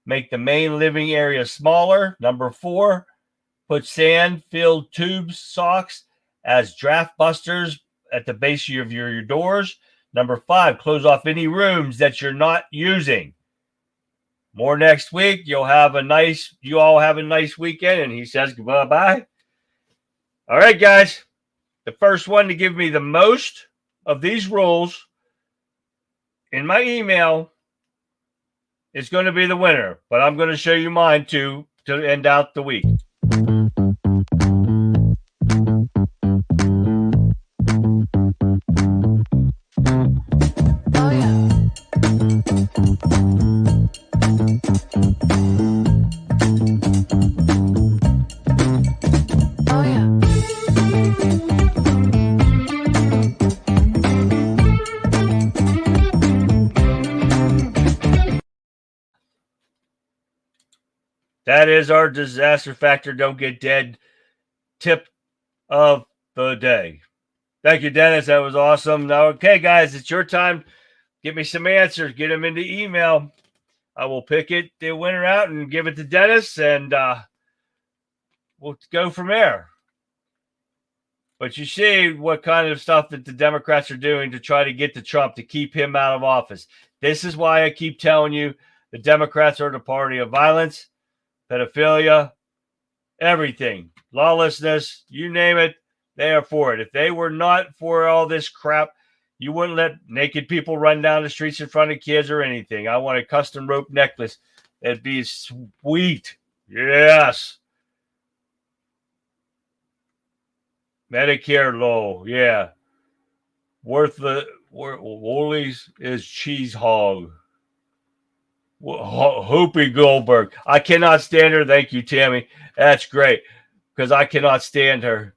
Make the main living area smaller. Number 4, put sand-filled tube socks as draft busters at the base of your doors. Number 5, close off any rooms that you're not using. More next week. You all have a nice weekend. And he says bye-bye. All right, guys. The first one to give me the most of these rules in my email is going to be the winner. But I'm going to show you mine too to end out the week. Oh, yeah. Oh, yeah. That is our disaster factor. Don't get dead tip of the day. Thank you, Dennis. That was awesome. Now, okay, guys, it's your time. Give me some answers. Get them into email. I will pick the winner out and give it to Dennis, and we'll go from there. But you see what kind of stuff that the Democrats are doing to try to get to Trump, to keep him out of office. This is why I keep telling you the Democrats are the party of violence, pedophilia, everything, lawlessness, you name it, they are for it. If they were not for all this crap, you wouldn't let naked people run down the streets in front of kids or anything. I want a custom rope necklace. That'd be sweet. Yes. Medicare low. Yeah. Woolies is cheese hog. Whoopi Goldberg. I cannot stand her. Thank you, Tammy. That's great because I cannot stand her.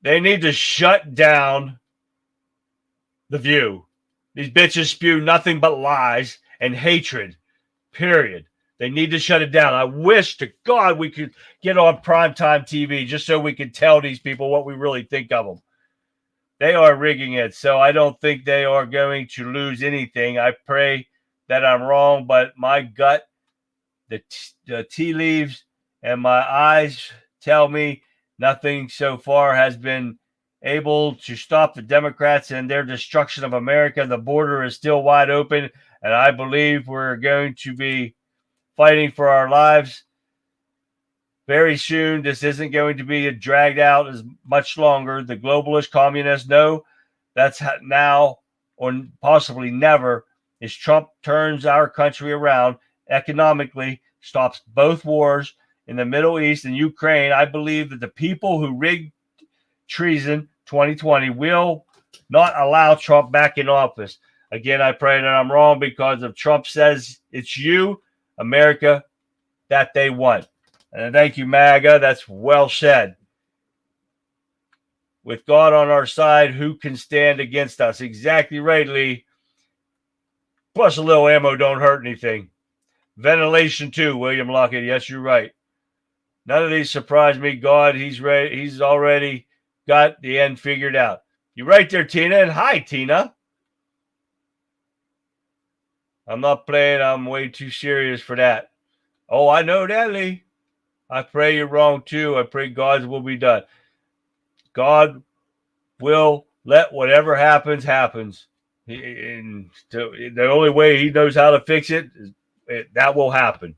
They need to shut down The View. These bitches spew nothing but lies and hatred, period. They need to shut it down. I wish to God we could get on primetime TV just so we could tell these people what we really think of them. They are rigging it, so I don't think they are going to lose anything. I pray that I'm wrong, but my gut, the tea leaves, and my eyes tell me nothing so far has been able to stop the Democrats and their destruction of America. The border is still wide open, and I believe we're going to be fighting for our lives very soon. This isn't going to be dragged out as much longer. The globalist communists know that's now or possibly never is Trump turns our country around economically, stops both wars in the Middle East and Ukraine. I believe that the people who rigged treason 2020 will not allow Trump back in office. Again, I pray that I'm wrong because if Trump says it's you, America, that they want. And thank you, MAGA. That's well said. With God on our side, who can stand against us? Exactly right, Lee. Plus a little ammo don't hurt anything. Ventilation too, William Lockett. Yes, you're right. None of these surprise me. God, he's ready. He's already got the end figured out. You're right there, Tina. And hi, Tina. I'm not playing. I'm way too serious for that. Oh, I know that, Lee. I pray you're wrong too. I pray God's will be done. God will let whatever happens, happens. The only way he knows how to fix it, that will happen.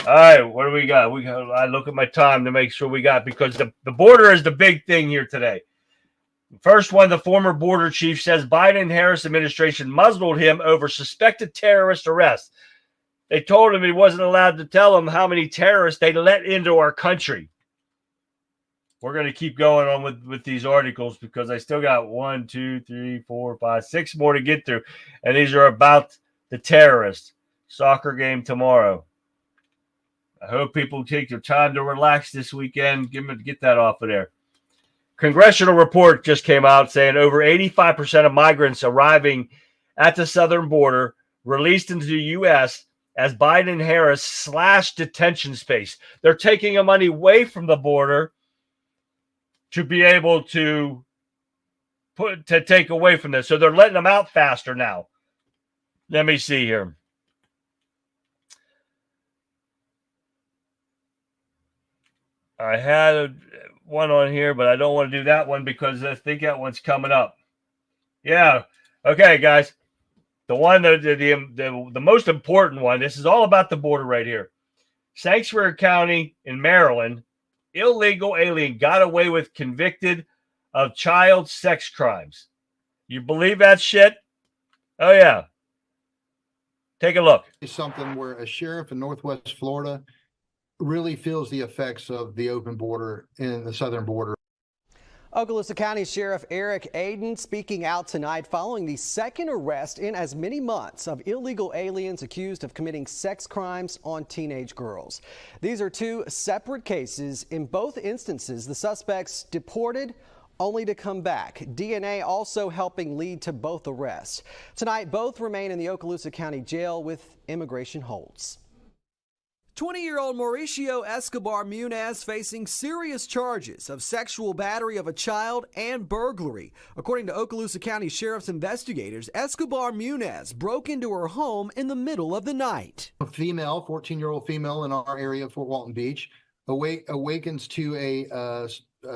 All right, what do we got? I look at my time to make sure we got, because the border is the big thing here today. First one, the former border chief says Biden-Harris administration muzzled him over suspected terrorist arrests. They told him he wasn't allowed to tell them how many terrorists they let into our country. We're going to keep going on with these articles because I still got 1, 2, 3, 4, 5, 6 more to get through. And these are about the terrorists. Soccer game tomorrow. I hope people take their time to relax this weekend. Get that off of there. Congressional report just came out saying over 85% of migrants arriving at the southern border released into the U.S. as Biden and Harris slash detention space. They're taking the money away from the border to be able to take away from this. So they're letting them out faster now. Let me see here. I had one on here, but I don't want to do that one because I think that one's coming up. Yeah. Okay, guys. The one, the most important one, this is all about the border right here. Sanctuary County in Maryland, illegal alien got away with convicted of child sex crimes. You believe that shit? Oh, yeah. Take a look. Something where a sheriff in Northwest Florida really feels the effects of the open border in the southern border. Okaloosa County Sheriff Eric Aden speaking out tonight following the second arrest in as many months of illegal aliens accused of committing sex crimes on teenage girls. These are two separate cases. In both instances, the suspects deported only to come back. DNA also helping lead to both arrests. Tonight, both remain in the Okaloosa County Jail with immigration holds. 20-year-old Mauricio Escobar Munez facing serious charges of sexual battery of a child and burglary. According to Okaloosa County Sheriff's investigators, Escobar Munez broke into her home in the middle of the night. A female, 14-year-old female in our area of Fort Walton Beach, awakens to a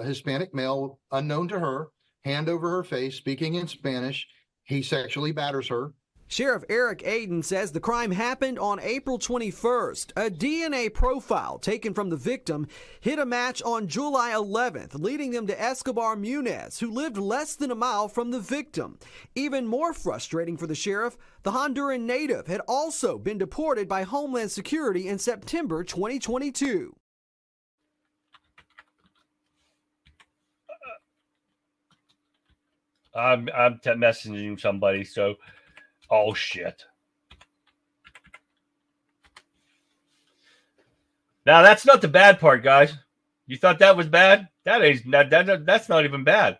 Hispanic male unknown to her, hand over her face, speaking in Spanish. He sexually batters her. Sheriff Eric Aden says the crime happened on April 21st. A DNA profile taken from the victim hit a match on July 11th, leading them to Escobar Munez, who lived less than a mile from the victim. Even more frustrating for the sheriff, the Honduran native had also been deported by Homeland Security in September 2022. I'm messaging somebody, so... Oh, shit. Now, that's not the bad part, guys. You thought that was bad? That's not even bad.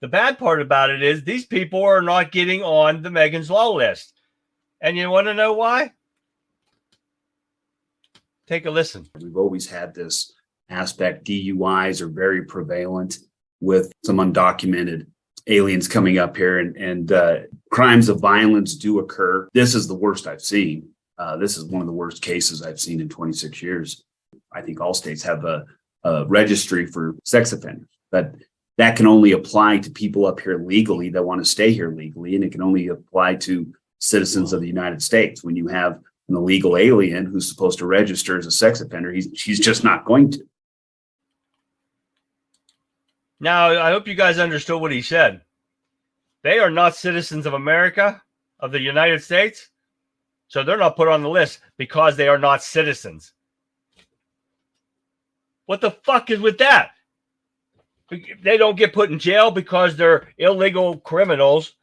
The bad part about it is these people are not getting on the Megan's Law list. And you want to know why? Take a listen. We've always had this aspect. DUIs are very prevalent with some undocumented aliens coming up here, and crimes of violence do occur. This is the worst I've seen. This is one of the worst cases I've seen in 26 years. I think all states have a registry for sex offenders, but that can only apply to people up here legally that want to stay here legally, and it can only apply to citizens of the United States. When you have an illegal alien who's supposed to register as a sex offender, he's just not going to. Now, I hope you guys understood what he said. They are not citizens of America, of the United States, so they're not put on the list because they are not citizens. What the fuck is with that? They don't get put in jail because they're illegal criminals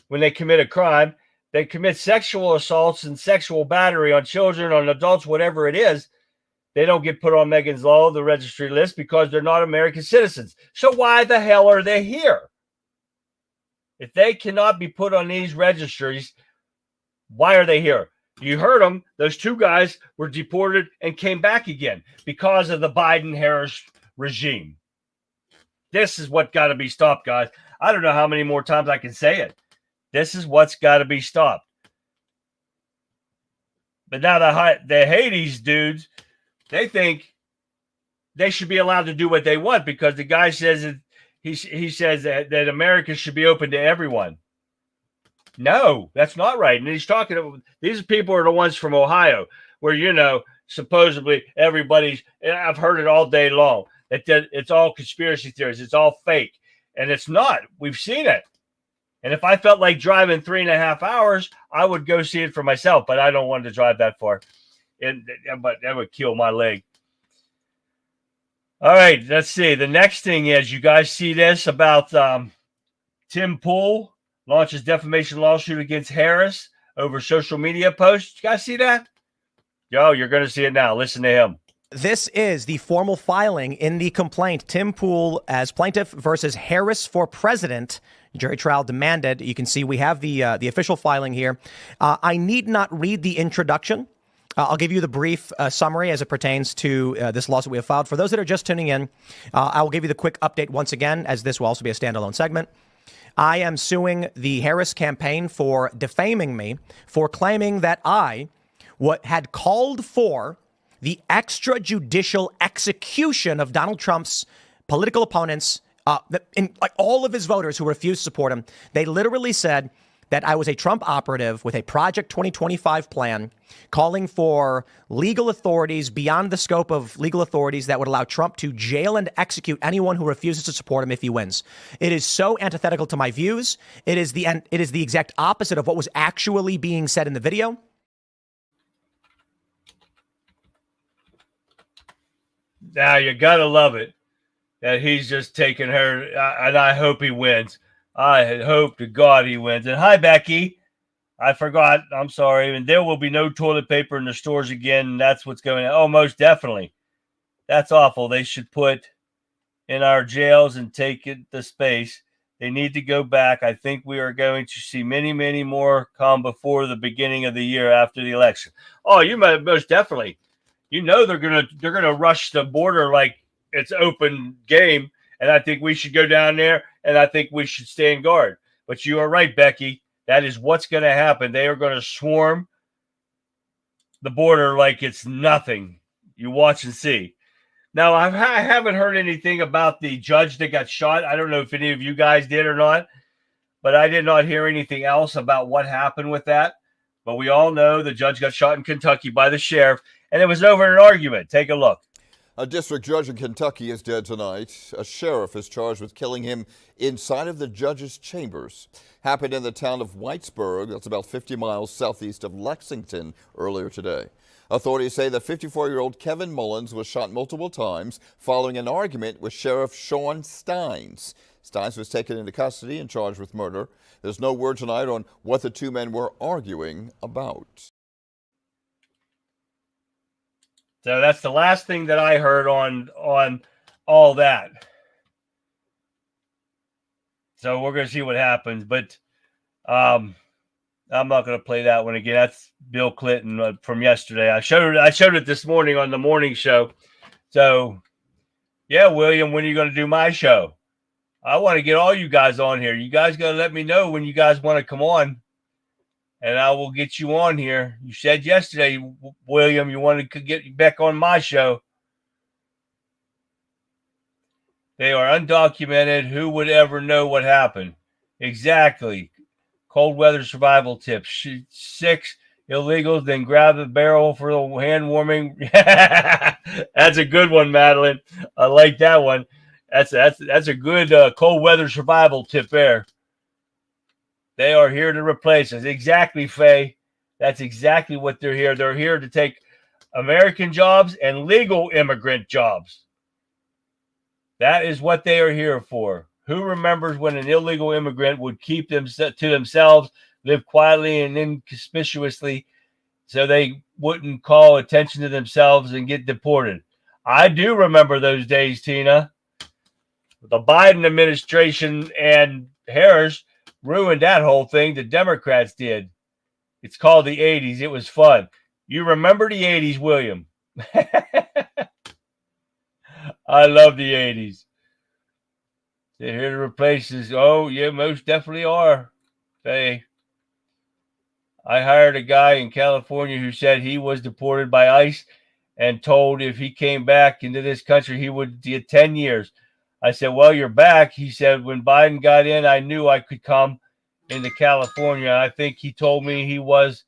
when they commit a crime. They commit sexual assaults and sexual battery on children, on adults, whatever it is. They don't get put on Megan's Law, the registry list, because they're not American citizens. So why the hell are they here? If they cannot be put on these registries, why are they here? You heard them. Those two guys were deported and came back again because of the Biden-Harris regime. This is what got to be stopped, guys. I don't know how many more times I can say it. This is what's got to be stopped. But now the Hades dudes, they think they should be allowed to do what they want because the guy says that he says that America should be open to everyone. No, that's not right. And he's talking about these people are the ones from Ohio where, supposedly everybody's, I've heard it all day long, that it's all conspiracy theories. It's all fake. And it's not. We've seen it. And if I felt like driving 3.5 hours, I would go see it for myself, but I don't want to drive that far. But that would kill my leg. All right, let's see. The next thing is, you guys see this about Tim Pool launches defamation lawsuit against Harris over social media posts. You guys see that? Yo, you're going to see it now. Listen to him. This is the formal filing in the complaint. Tim Pool as plaintiff versus Harris for president. Jury trial demanded. You can see we have the official filing here. I need not read the introduction. I'll give you the brief summary as it pertains to this lawsuit we have filed. For those that are just tuning in, I will give you the quick update once again, as this will also be a standalone segment. I am suing the Harris campaign for defaming me, for claiming that I had called for the extrajudicial execution of Donald Trump's political opponents, like all of his voters who refused to support him. They literally said that I was a Trump operative with a Project 2025 plan calling for legal authorities beyond the scope of legal authorities that would allow Trump to jail and execute anyone who refuses to support him if he wins. It is so antithetical to my views. It is the exact opposite of what was actually being said in the video. Now, you got to love it that he's just taking her, and I hope he wins. I hope to God he wins. And hi, Becky. I forgot. I'm sorry. And there will be no toilet paper in the stores again. And that's what's going on. Oh, most definitely. That's awful. They should put in our jails and take the space. They need to go back. I think we are going to see many, many more come before the beginning of the year after the election. Oh, you might most definitely. You know they're gonna rush the border like it's open game. And I think we should go down there, and I think we should stand guard. But you are right, Becky. That is what's going to happen. They are going to swarm the border like it's nothing. You watch and see. Now, I haven't heard anything about the judge that got shot. I don't know if any of you guys did or not, but I did not hear anything else about what happened with that. But we all know the judge got shot in Kentucky by the sheriff, and it was over an argument. Take a look. A district judge in Kentucky is dead tonight. A sheriff is charged with killing him inside of the judge's chambers. Happened in the town of Whitesburg, that's about 50 miles southeast of Lexington, earlier today. Authorities say the 54-year-old Kevin Mullins was shot multiple times following an argument with Sheriff Sean Steins. Steins was taken into custody and charged with murder. There's no word tonight on what the two men were arguing about. So that's the last thing that I heard on all that. So we're going to see what happens. But I'm not going to play that one again. That's Bill Clinton from yesterday. I showed it this morning on the morning show. So, yeah, William, when are you going to do my show? I want to get all you guys on here. You guys got to let me know when you guys want to come on. And I will get you on here. You said yesterday, William, you wanted to get back on my show. They are undocumented. Who would ever know what happened? Exactly. Cold weather survival tips. Shoot 6 illegals, then grab the barrel for the hand warming. That's a good one, Madeline. I like that one. That's a good cold weather survival tip there. They are here to replace us. Exactly, Faye. That's exactly what they're here. They're here to take American jobs and legal immigrant jobs. That is what they are here for. Who remembers when an illegal immigrant would keep them to themselves, live quietly and inconspicuously so they wouldn't call attention to themselves and get deported? I do remember those days, Tina. The Biden administration and Harris ruined that whole thing. The Democrats did. It's called the 80s. It was fun. You remember the 80s, William? I love the 80s. They're here to replace us. Oh, yeah, most definitely are. Hey, I hired a guy in California who said he was deported by ICE and told if he came back into this country, he would get 10 years. I said, well, you're back. He said, when Biden got in, I knew I could come into California. I think he told me he was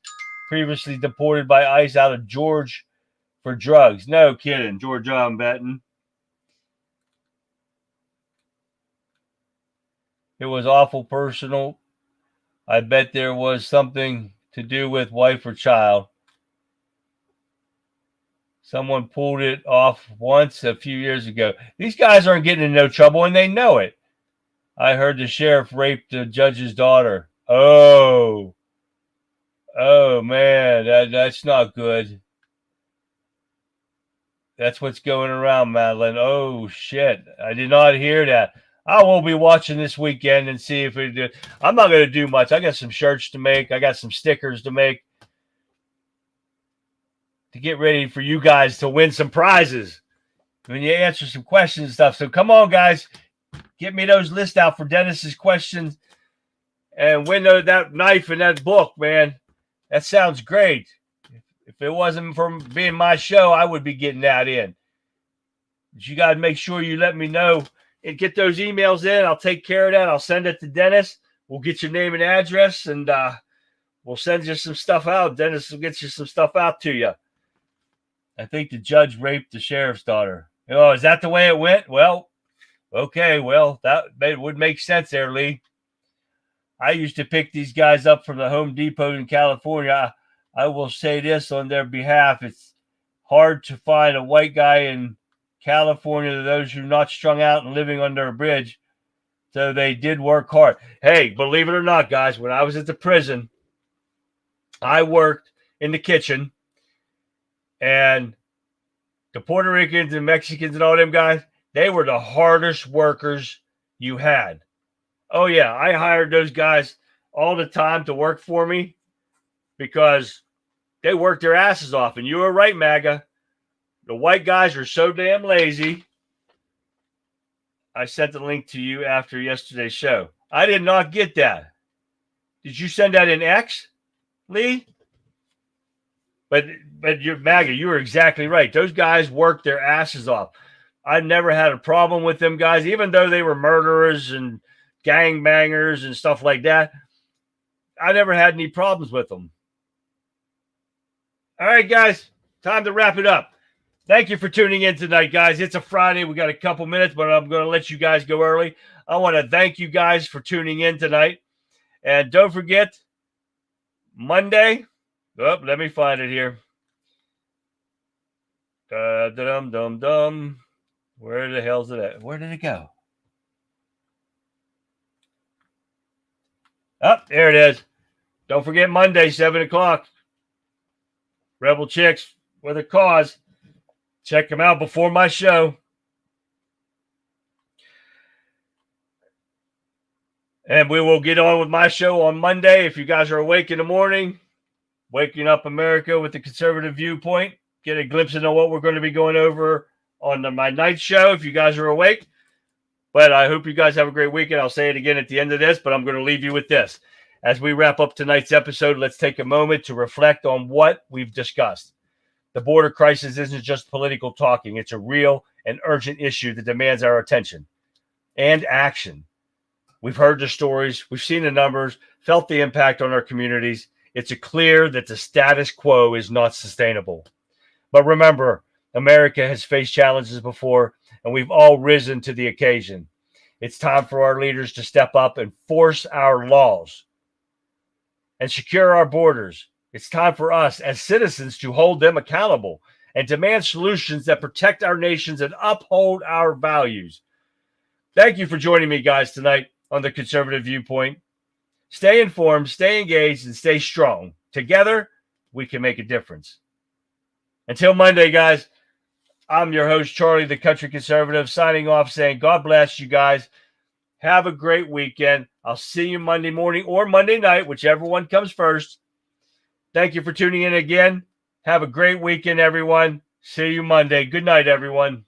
previously deported by ICE out of Georgia for drugs. No kidding. Georgia, I'm betting. It was awful personal. I bet there was something to do with wife or child. Someone pulled it off once a few years ago. These guys aren't getting in no trouble, and they know it. I heard the sheriff raped the judge's daughter. Oh man, that's not good. That's what's going around, Madeline. Oh shit, I did not hear that. I will be watching this weekend and see if it. I'm not going to do much. I got some shirts to make. I got some stickers to make to get ready for you guys to win some prizes when you answer some questions and stuff. So come on, guys, get me those lists out for Dennis's questions and win that knife and that book, man. That sounds great. If it wasn't for being my show, I would be getting that in. But you got to make sure you let me know and get those emails in. I'll take care of that. I'll send it to Dennis. We'll get your name and address, and we'll send you some stuff out. Dennis will get you some stuff out to you. I think the judge raped the sheriff's daughter. Oh, is that the way it went? Well, okay. Well, that would make sense there, Lee. I used to pick these guys up from the Home Depot in California. I will say this on their behalf. It's hard to find a white guy in California, those who are not strung out and living under a bridge. So they did work hard. Hey, believe it or not, guys, when I was at the prison, I worked in the kitchen, and the Puerto Ricans and Mexicans and all them guys, they were the hardest workers you had. Oh, yeah, I hired those guys all the time to work for me because they worked their asses off. And you were right, MAGA. The white guys are so damn lazy. I sent the link to you after yesterday's show. I did not get that. Did you send that in X, Lee? But you're MAGA. You were exactly right. Those guys worked their asses off. I never had a problem with them guys, even though they were murderers and gangbangers and stuff like that. I never had any problems with them. All right, guys, time to wrap it up. Thank you for tuning in tonight, guys. It's a Friday. We got a couple minutes, but I'm going to let you guys go early. I want to thank you guys for tuning in tonight. And don't forget, Monday. Oh, let me find it here. Dum-dum-dum. Where the hell's it at? Where did it go? Oh, there it is. Don't forget Monday, 7 o'clock. Rebel Chicks with a Cause. Check them out before my show. And we will get on with my show on Monday. If you guys are awake in the morning, Waking Up America with the Conservative Viewpoint, get a glimpse into what we're going to be going over on my night show if you guys are awake. But I hope you guys have a great weekend. I'll say it again at the end of this, but I'm going to leave you with this. As we wrap up tonight's episode, let's take a moment to reflect on what we've discussed. The border crisis isn't just political talking. It's a real and urgent issue that demands our attention and action. We've heard the stories. We've seen the numbers, felt the impact on our communities. It's clear that the status quo is not sustainable. But remember, America has faced challenges before, and we've all risen to the occasion. It's time for our leaders to step up and force our laws and secure our borders. It's time for us as citizens to hold them accountable and demand solutions that protect our nations and uphold our values. Thank you for joining me, guys, tonight on the Conservative Viewpoint. Stay informed, stay engaged, and stay strong. Together, we can make a difference. Until Monday, guys, I'm your host, Charlie, the Country Conservative, signing off saying God bless you guys. Have a great weekend. I'll see you Monday morning or Monday night, whichever one comes first. Thank you for tuning in again. Have a great weekend, everyone. See you Monday. Good night, everyone.